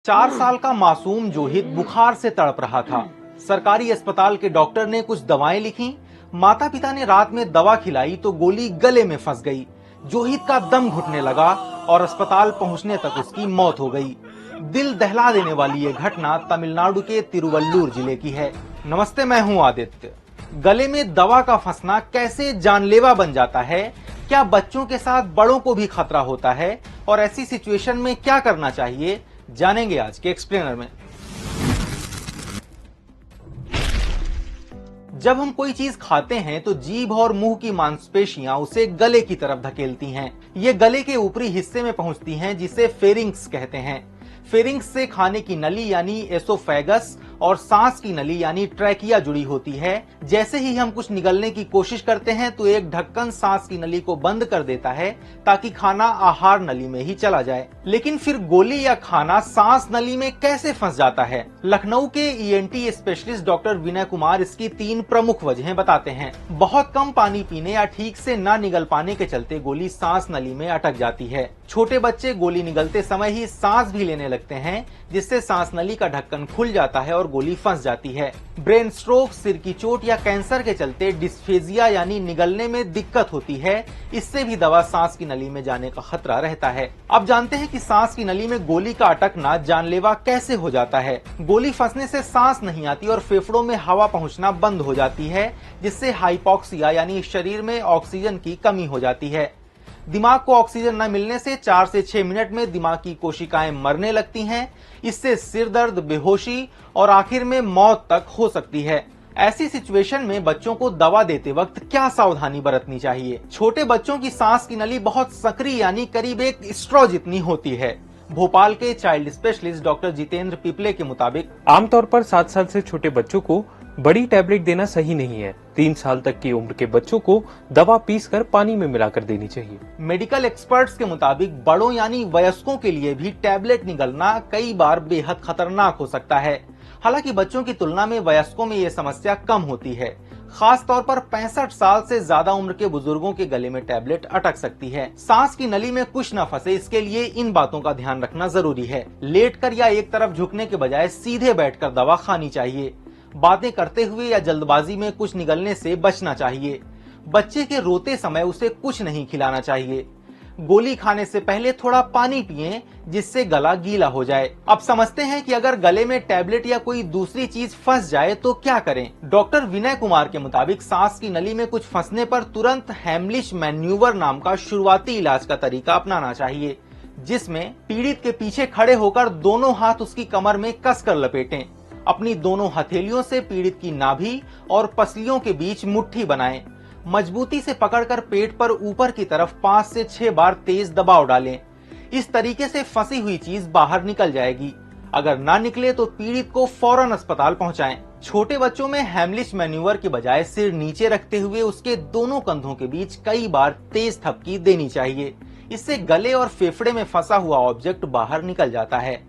4 साल का मासूम जोहित बुखार से तड़प रहा था। सरकारी अस्पताल के डॉक्टर ने कुछ दवाएं लिखी। माता पिता ने रात में दवा खिलाई तो गोली गले में फंस गई। जोहित का दम घुटने लगा और अस्पताल पहुंचने तक उसकी मौत हो गई। दिल दहला देने वाली ये घटना तमिलनाडु के तिरुवल्लुर जिले की है। नमस्ते, मैं हूं आदित्य। गले में दवा का फंसना कैसे जानलेवा बन जाता है? क्या बच्चों के साथ बड़ों को भी खतरा होता है? और ऐसी सिचुएशन में क्या करना चाहिए, जानेंगे आज के एक्सप्लेनर में। जब हम कोई चीज खाते हैं तो जीभ और मुंह की मांसपेशियां उसे गले की तरफ धकेलती हैं। ये गले के ऊपरी हिस्से में पहुंचती हैं, जिसे फेरिंक्स कहते हैं। फेरिंक्स से खाने की नली यानी एसोफेगस और सांस की नली यानी ट्रैकिया जुड़ी होती है। जैसे ही हम कुछ निगलने की कोशिश करते हैं तो एक ढक्कन सांस की नली को बंद कर देता है ताकि खाना आहार नली में ही चला जाए। लेकिन फिर गोली या खाना सांस नली में कैसे फंस जाता है? लखनऊ के ENT specialist doctor Vinay Kumar इसकी 3 प्रमुख वजहें बताते हैं। बहुत कम पानी पीने या ठीक से न निगल पाने के चलते गोली सांस नली में अटक जाती है। छोटे बच्चे गोली निगलते समय ही सांस भी लेने लगते हैं, जिससे सांस नली का ढक्कन खुल जाता है और गोली फंस जाती है। ब्रेन स्ट्रोक, सिर की चोट या कैंसर के चलते डिस्फेजिया यानी निगलने में दिक्कत होती है। इससे भी दवा सांस की नली में जाने का खतरा रहता है। अब जानते हैं कि सांस की नली में गोली का अटकना जानलेवा कैसे हो जाता है। गोली फंसने से सांस नहीं आती और फेफड़ों में हवा पहुंचना बंद हो जाती है, जिससे हाइपोक्सिया यानी शरीर में ऑक्सीजन की कमी हो जाती है। दिमाग को ऑक्सीजन न मिलने से 4 से 6 मिनट में दिमाग की कोशिकाएं मरने लगती हैं। इससे सिर दर्द, बेहोशी और आखिर में मौत तक हो सकती है। ऐसी सिचुएशन में बच्चों को दवा देते वक्त क्या सावधानी बरतनी चाहिए? छोटे बच्चों की सांस की नली बहुत संकरी यानी करीब एक स्ट्रॉ जितनी होती है। भोपाल के चाइल्ड स्पेशलिस्ट डॉक्टर जितेंद्र पिपले के मुताबिक आमतौर पर 7 साल से छोटे बच्चों को बड़ी टैबलेट देना सही नहीं है। 3 साल तक की उम्र के बच्चों को दवा पीसकर पानी में मिलाकर देनी चाहिए। मेडिकल एक्सपर्ट्स के मुताबिक बड़ों यानी वयस्कों के लिए भी टैबलेट निगलना कई बार बेहद खतरनाक हो सकता है। हालांकि बच्चों की तुलना में वयस्कों में ये समस्या कम होती है। खास तौर पर 65 साल से ज्यादा उम्र के बुजुर्गों के गले में टैबलेट अटक सकती है। सांस की नली में कुछ न फंसे, इसके लिए इन बातों का ध्यान रखना जरूरी है। लेटकर या एक तरफ झुकने के बजाय सीधे बैठकर दवा खानी चाहिए। बातें करते हुए या जल्दबाजी में कुछ निगलने से बचना चाहिए। बच्चे के रोते समय उसे कुछ नहीं खिलाना चाहिए। गोली खाने से पहले थोड़ा पानी पिएं, जिससे गला गीला हो जाए। अब समझते हैं कि अगर गले में टैबलेट या कोई दूसरी चीज फंस जाए तो क्या करें। डॉक्टर विनय कुमार के मुताबिक सांस की नली में कुछ फंसने पर तुरंत हेमलिश मैन्यूवर नाम का शुरुआती इलाज का तरीका अपनाना चाहिए, जिसमें पीड़ित के पीछे खड़े होकर दोनों हाथ उसकी कमर में कसकर लपेटें। अपनी दोनों हथेलियों से पीड़ित की नाभि और पसलियों के बीच मुट्ठी बनाएं। मजबूती से पकड़कर पेट पर ऊपर की तरफ 5 से 6 बार तेज दबाव डालें। इस तरीके से फंसी हुई चीज बाहर निकल जाएगी। अगर ना निकले तो पीड़ित को फौरन अस्पताल पहुंचाएं। छोटे बच्चों में हेमलिश मैन्यूवर के बजाय सिर नीचे रखते हुए उसके दोनों कंधों के बीच कई बार तेज थपकी देनी चाहिए। इससे गले और फेफड़े में फंसा हुआ ऑब्जेक्ट बाहर निकल जाता है।